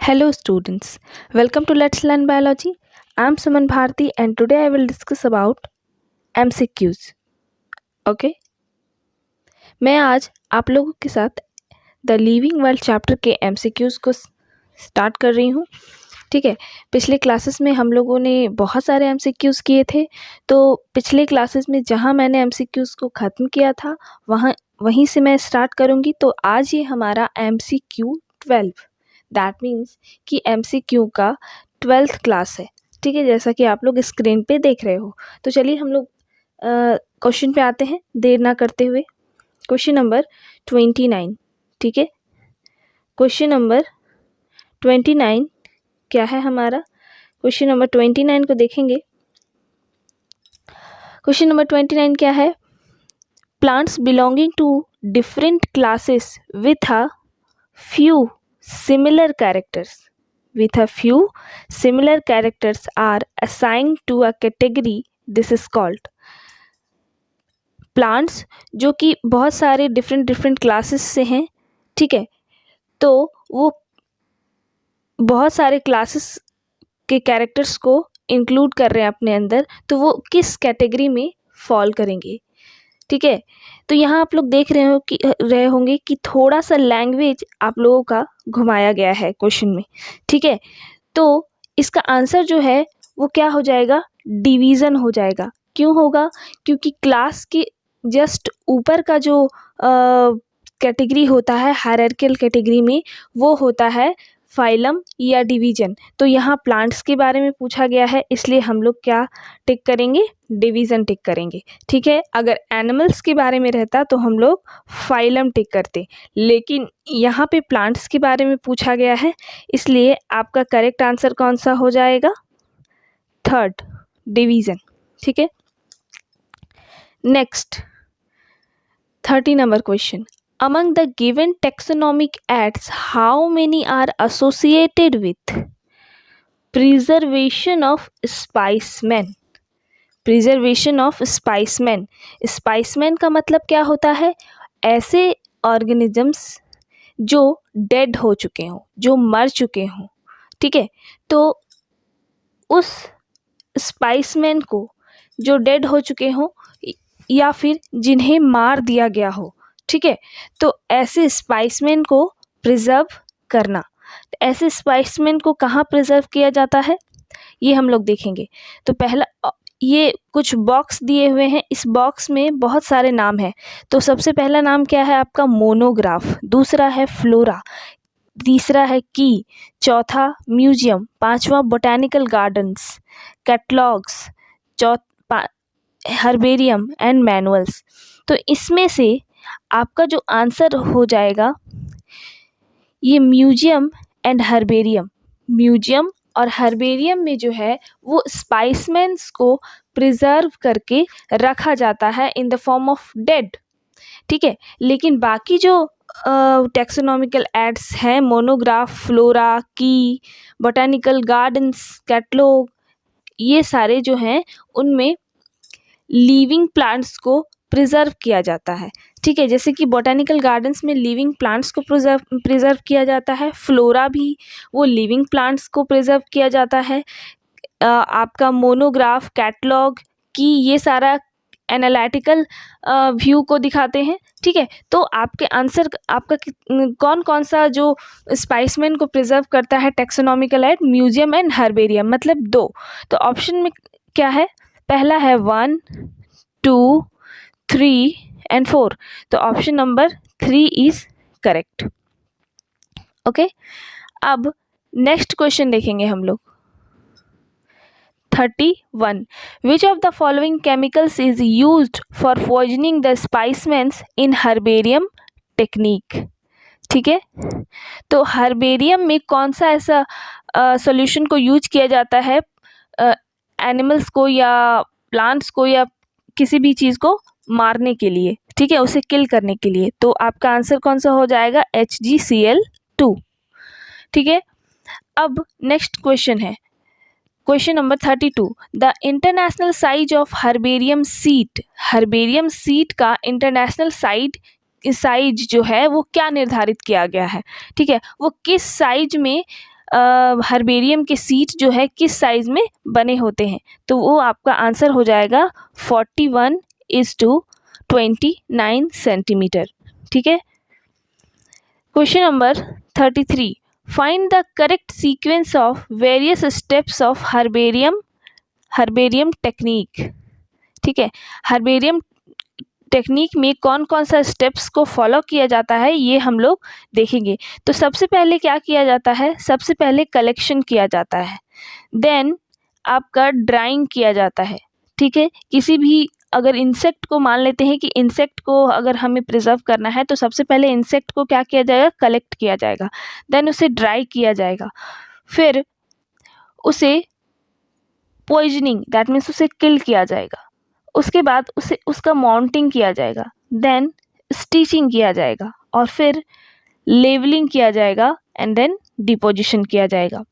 Hello students, welcome to Let's Learn Biology. I am Suman Bharti and today I will discuss about MCQs. Okay? मैं आज आप लोगों के साथ the living world chapter के MCQs को स्टार्ट कर रही हूँ. ठीक है, पिछले क्लासेस में हम लोगों ने बहुत सारे MCQs किए थे. तो पिछले क्लासेस में जहाँ मैंने MCQs को ख़त्म किया था वहीं से मैं स्टार्ट करूँगी. तो आज ये हमारा MCQ 12 दैट मीन्स कि MCQ का 12th क्लास है. ठीक है, जैसा कि आप लोग स्क्रीन पे देख रहे हो. तो चलिए हम लोग क्वेश्चन पे आते हैं देर ना करते हुए. Question number 29. ठीक है, क्वेश्चन नंबर 29 क्या है हमारा? क्वेश्चन नंबर 29 को देखेंगे. क्वेश्चन नंबर 29 क्या है? Plants belonging to different classes with a few similar characters are assigned to a category. This is called. Plants जो कि बहुत सारे डिफरेंट क्लासेस से हैं. ठीक है, तो वो बहुत सारे क्लासेस के कैरेक्टर्स को इंक्लूड कर रहे हैं अपने अंदर, तो वो किस कैटेगरी में फॉल करेंगे. ठीक है, तो यहाँ आप लोग देख रहे होंगे कि थोड़ा सा लैंग्वेज आप लोगों का घुमाया गया है क्वेश्चन में. ठीक है, तो इसका आंसर जो है वो क्या हो जाएगा? डिवीज़न हो जाएगा. क्यों होगा? क्योंकि क्लास के जस्ट ऊपर का जो कैटेगरी होता है हायरार्किकल कैटेगरी में, वो होता है फाइलम या डिवीज़न. तो यहाँ प्लांट्स के बारे में पूछा गया है, इसलिए हम लोग क्या टिक करेंगे? डिवीज़न टिक करेंगे. ठीक है, अगर एनिमल्स के बारे में रहता तो हम लोग फाइलम टिक करते, लेकिन यहाँ पे प्लांट्स के बारे में पूछा गया है, इसलिए आपका करेक्ट आंसर कौन सा हो जाएगा? Third, division. ठीक है, next 30 number question. Among the given taxonomic acts, how many are associated with preservation of specimen? Preservation of specimen. Specimen का मतलब क्या होता है? ऐसे ऑर्गेनिजम्स जो डेड हो चुके हों, जो मर चुके हों. ठीक है, तो उस स्पाइसमैन को जो डेड हो चुके हों या फिर जिन्हें मार दिया गया हो. ठीक है, तो ऐसे स्पाइसमैन को प्रिजर्व करना. ऐसे स्पाइसमैन को कहाँ प्रिजर्व किया जाता है ये हम लोग देखेंगे. तो पहला ये कुछ बॉक्स दिए हुए हैं, इस बॉक्स में बहुत सारे नाम हैं. तो सबसे पहला नाम क्या है आपका? मोनोग्राफ. दूसरा है फ्लोरा. तीसरा है की. चौथा म्यूजियम. पांचवा botanical gardens. Catalogues. Herbarium and manuals. तो इसमें से आपका जो आंसर हो जाएगा ये म्यूजियम एंड हर्बेरियम. म्यूजियम और हर्बेरियम में जो है वो स्पाइसमेंस को प्रिजर्व करके रखा जाता है in the form of dead. ठीक है, लेकिन बाकी जो टैक्सोनॉमिकल एड्स हैं, मोनोग्राफ, फ्लोरा, की, बोटैनिकल गार्डन्स, कैटलॉग, ये सारे जो हैं उनमें लिविंग प्लांट्स को प्रिजर्व किया जाता है. ठीक है, जैसे कि बोटैनिकल गार्डन्स में लिविंग प्लांट्स को प्रिजर्व किया जाता है. फ्लोरा भी वो लिविंग प्लांट्स को प्रिजर्व किया जाता है. आपका मोनोग्राफ, कैटलॉग, की, ये सारा एनालिटिकल व्यू को दिखाते हैं. ठीक है, तो आपके आंसर आपका कौन कौन सा जो स्पाइसमैन को प्रिजर्व करता है taxonomical aid? Museum and herbarium, मतलब 2. तो ऑप्शन में क्या है? पहला है 1, 2, 3 एंड 4. तो option number 3 is correct. Okay, अब नेक्स्ट क्वेश्चन देखेंगे हम लोग. 31. Which of the following chemicals is used for poisoning the specimens in herbarium technique? ठीक है, तो हर्बेरियम में कौन सा ऐसा सॉल्यूशन को यूज किया जाता है एनिमल्स को या प्लांट्स को या किसी भी चीज़ को मारने के लिए? ठीक है, उसे किल करने के लिए. तो आपका आंसर कौन सा हो जाएगा? HgCl2. ठीक है, अब नेक्स्ट क्वेश्चन है question number 32. The international size of herbarium seat. Herbarium seat का इंटरनेशनल साइज जो है वो क्या निर्धारित किया गया है? ठीक है, वो किस साइज में हर्बेरियम के सीट जो है किस साइज में बने होते हैं, तो वो आपका आंसर हो जाएगा 41:29 सेंटीमीटर। ठीक है। Question number 33, find the correct sequence of various steps of herbarium technique. ठीक है, हर्बेरियम टेक्निक में कौन कौन सा स्टेप्स को फॉलो किया जाता है ये हम लोग देखेंगे। तो सबसे पहले क्या किया जाता है, सबसे पहले कलेक्शन किया जाता है, देन आपका ड्राइंग किया जाता है। ठीक है, किसी भी अगर इंसेक्ट को मान लेते हैं कि इंसेक्ट को अगर हमें प्रिजर्व करना है तो सबसे पहले इंसेक्ट को क्या किया जाएगा, कलेक्ट किया जाएगा, देन उसे ड्राई किया जाएगा, फिर उसे पॉइजनिंग दैट मीन्स उसे किल किया जाएगा, उसके बाद उसे उसका माउंटिंग किया जाएगा, देन स्टिचिंग किया जाएगा और फिर लेवलिंग किया जाएगा एंड देन डिपोजिशन किया जाएगा।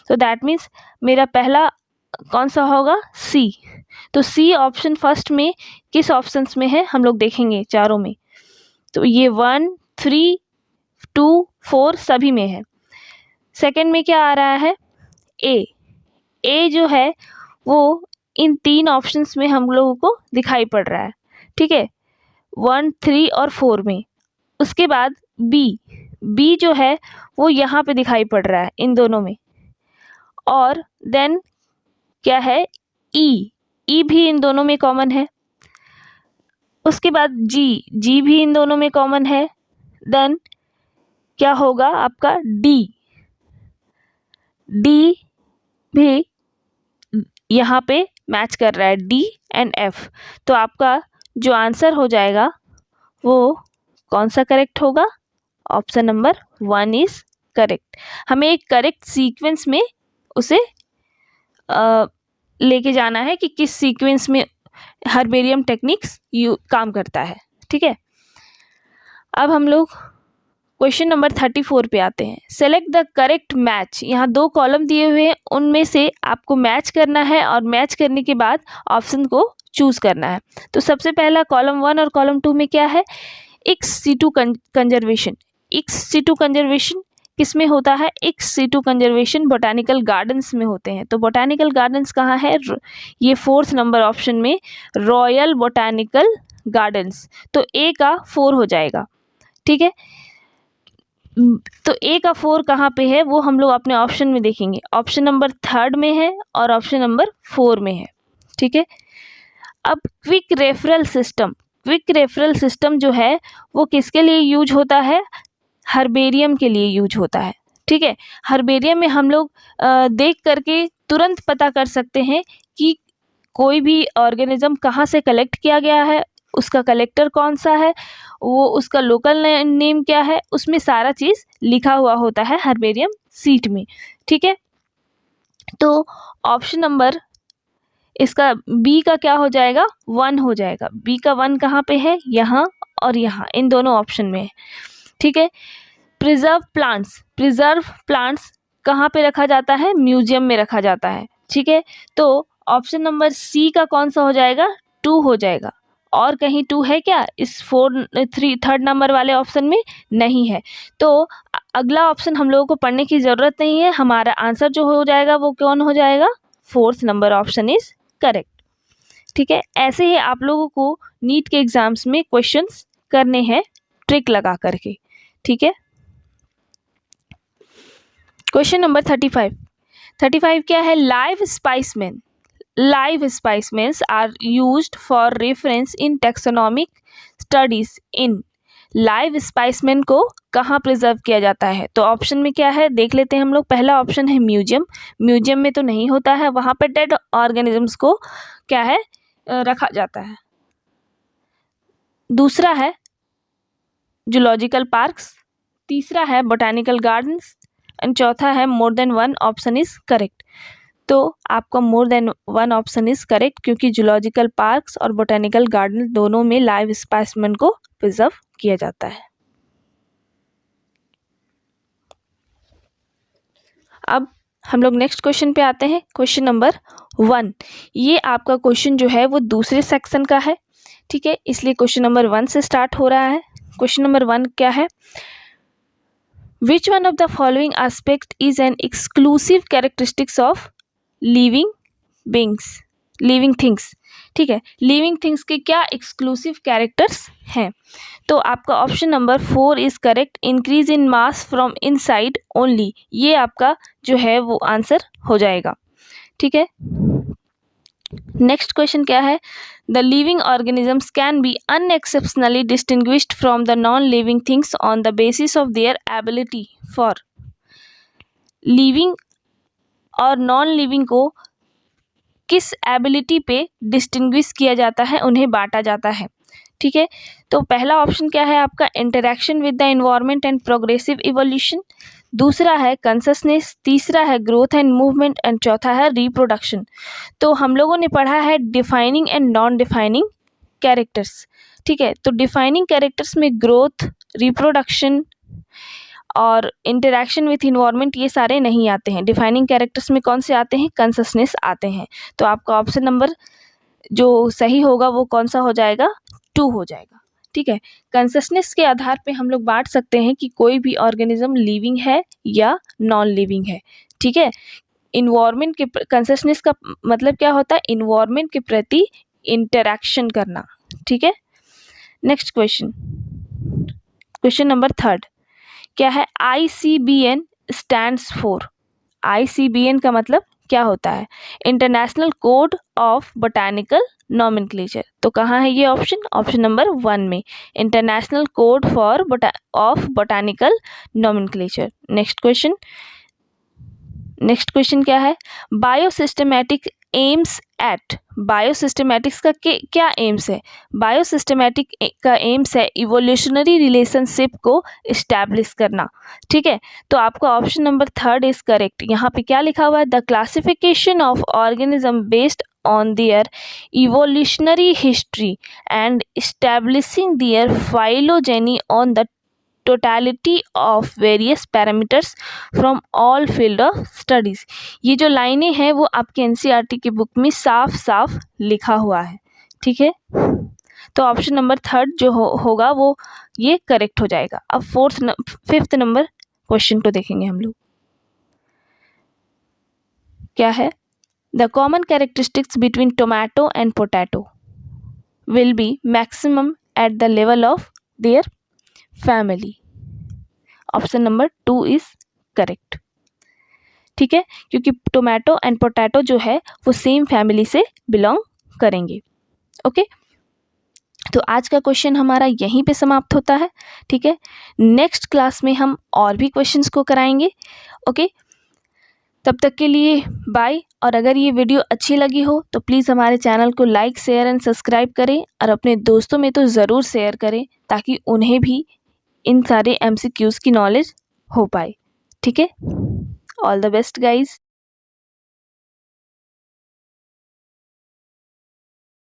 तो दैट मीन्स मेरा पहला कौन सा होगा, सी। तो सी ऑप्शन फर्स्ट में किस ऑप्शंस में है हम लोग देखेंगे चारों में। तो ये 1, 3, 2, 4 सभी में है। सेकंड में क्या आ रहा है, ए जो है वो इन 3 ऑप्शंस में हम लोगों को दिखाई पड़ रहा है। ठीक है, 1, 3 और 4 में। उसके बाद बी जो है वो यहाँ पे दिखाई पड़ रहा है इन दोनों में, और देन क्या है, ई भी इन दोनों में कॉमन है। उसके बाद जी भी इन दोनों में कॉमन है। देन क्या होगा आपका डी भी यहाँ पे मैच कर रहा है, डी एंड एफ। तो आपका जो आंसर हो जाएगा वो कौन सा करेक्ट होगा, ऑप्शन नंबर 1 इज करेक्ट। हमें एक करेक्ट सीक्वेंस में उसे लेके जाना है कि किस सीक्वेंस में हर्बेरियम टेक्निक्स काम करता है। ठीक है, अब हम लोग क्वेश्चन नंबर 34 पे आते हैं। Select the correct match. यहाँ 2 कॉलम दिए हुए हैं, उनमें से आपको मैच करना है और मैच करने के बाद ऑप्शन को चूज करना है। तो सबसे पहला कॉलम 1 और कॉलम 2 में क्या है, ex situ conservation. Ex situ conservation किस में होता है, ex situ conservation botanical gardens में होते हैं। तो बोटानिकल गार्डन्स कहाँ है, ये 4th नंबर ऑप्शन में रॉयल बोटानिकल गार्डन्स। तो ए का 4 हो जाएगा। ठीक है, तो ए का 4 कहाँ पे है वो हम लोग अपने ऑप्शन में देखेंगे। ऑप्शन नंबर 3 में है और ऑप्शन नंबर 4 में है। ठीक है, अब क्विक रेफरल सिस्टम जो है वो किसके लिए यूज होता है, हर्बेरियम के लिए यूज होता है। ठीक है, हर्बेरियम में हम लोग देख करके तुरंत पता कर सकते हैं कि कोई भी ऑर्गेनिज्म कहाँ से कलेक्ट किया गया है, उसका कलेक्टर कौन सा है, वो उसका लोकल नेम क्या है, उसमें सारा चीज़ लिखा हुआ होता है हर्बेरियम सीट में। ठीक है, तो ऑप्शन नंबर इसका बी का क्या हो जाएगा, 1 हो जाएगा। बी का 1 कहाँ पे है, यहाँ और यहाँ, इन दोनों ऑप्शन में है। ठीक है, प्रिजर्व प्लांट्स कहाँ पे रखा जाता है, म्यूजियम में रखा जाता है। ठीक है, तो ऑप्शन नंबर सी का कौन सा हो जाएगा, 2 हो जाएगा। और कहीं 2 है क्या इस 3rd नंबर वाले ऑप्शन में, नहीं है। तो अगला ऑप्शन हम लोगों को पढ़ने की ज़रूरत नहीं है, हमारा आंसर जो हो जाएगा वो कौन हो जाएगा, 4th number option is correct. ठीक है, ऐसे ही आप लोगों को नीट के एग्जाम्स में क्वेश्चंस करने हैं ट्रिक लगा करके। ठीक है, क्वेश्चन नंबर 35 क्या है, live specimens are used for reference in taxonomic studies in। Live specimen को कहाँ प्रिजर्व किया जाता है, तो ऑप्शन में क्या है देख लेते हैं हम लोग। पहला ऑप्शन है म्यूजियम में तो नहीं होता है, वहाँ पर डेड ऑर्गेनिजम्स को क्या है रखा जाता है। दूसरा है जूलॉजिकल पार्क्स, तीसरा है बोटानिकल गार्डन्स एंड चौथा है more than 1 option is correct. तो आपका more than 1 option is correct, क्योंकि जूलॉजिकल पार्क्स और बोटानिकल गार्डन दोनों में लाइव स्पेसिमेन को प्रिजर्व किया जाता है। अब हम लोग नेक्स्ट क्वेश्चन पे आते हैं, क्वेश्चन नंबर 1। ये आपका क्वेश्चन जो है वो दूसरे सेक्शन का है। ठीक है, इसलिए क्वेश्चन नंबर 1 से स्टार्ट हो रहा है। क्वेश्चन नंबर 1 क्या है, which one of the following aspect is an exclusive characteristics of living beings, living things. ठीक है, लिविंग थिंग्स के क्या एक्सक्लूसिव कैरेक्टर्स हैं? तो आपका option number 4 is correct, increase in mass from inside only. ये आपका जो है वो आंसर हो जाएगा। ठीक है, नेक्स्ट क्वेश्चन क्या है? The living organisms can be unexceptionally distinguished from the non living things on the basis of their ability for. Living और नॉन लिविंग को किस एबिलिटी पे डिस्टिंग्विश किया जाता है, उन्हें बांटा जाता है? ठीक है, तो पहला ऑप्शन क्या है आपका? Interaction with the environment and progressive evolution. दूसरा है कंससनेस, तीसरा है ग्रोथ एंड मूवमेंट एंड चौथा है रिप्रोडक्शन। तो हम लोगों ने पढ़ा है defining and non defining characters. ठीक है, तो डिफाइनिंग कैरेक्टर्स में ग्रोथ, रिप्रोडक्शन और इंटरेक्शन विथ इन्वायरमेंट ये सारे नहीं आते हैं। डिफाइनिंग कैरेक्टर्स में कौन से आते हैं? कंससनेस आते हैं। तो आपका ऑप्शन नंबर जो सही होगा वो कौन सा हो जाएगा? 2 हो जाएगा। ठीक है, कंससनेस के आधार पे हम लोग बांट सकते हैं कि कोई भी ऑर्गेनिज्म लिविंग है या नॉन लिविंग है। ठीक है, इन्वायरमेंट के कंससनेस का मतलब क्या होता है? इन्वायरमेंट के प्रति इंटरेक्शन करना। ठीक है, नेक्स्ट क्वेश्चन, क्वेश्चन नंबर 3 क्या है? ICBN stands for. ICBN का मतलब क्या होता है? International code of botanical nomenclature. तो कहाँ है ये ऑप्शन? ऑप्शन नंबर 1 में, international code for of botanical nomenclature. Next question क्या है? Biosystematic aims at. बायोसिस्टमैटिक्स का क्या एम्स है? बायोसिस्टमैटिक का एम्स है इवोल्यूशनरी रिलेशनशिप को इस्टेब्लिश करना। ठीक है, तो आपका ऑप्शन नंबर 3 इज करेक्ट। यहाँ पे क्या लिखा हुआ है? The classification of organism based on their evolutionary history and establishing their phylogeny on the totality of various parameters from all field of studies। ये जो लाइनें हैं वो आपके एनसीईआरटी की बुक में साफ साफ लिखा हुआ है। ठीक है, तो ऑप्शन नंबर 3 जो होगा वो ये करेक्ट हो जाएगा। अब 5th नंबर क्वेश्चन को देखेंगे हम लोग। क्या है? The common characteristics between tomato and potato will be maximum at the level of their family। Option number 2 is correct। ठीक है, क्योंकि टोमेटो एंड पोटैटो जो है वो सेम फैमिली से बिलोंग करेंगे। ओके, तो आज का क्वेश्चन हमारा यहीं पे समाप्त होता है। ठीक है, नेक्स्ट क्लास में हम और भी क्वेश्चंस को कराएंगे। ओके, तब तक के लिए बाय। और अगर ये वीडियो अच्छी लगी हो तो प्लीज़ हमारे चैनल को लाइक, शेयर एंड सब्सक्राइब करें और अपने दोस्तों में तो ज़रूर शेयर करें ताकि उन्हें भी इन सारे MCQs की नॉलेज हो पाए। ठीक है, ऑल द बेस्ट गाइज।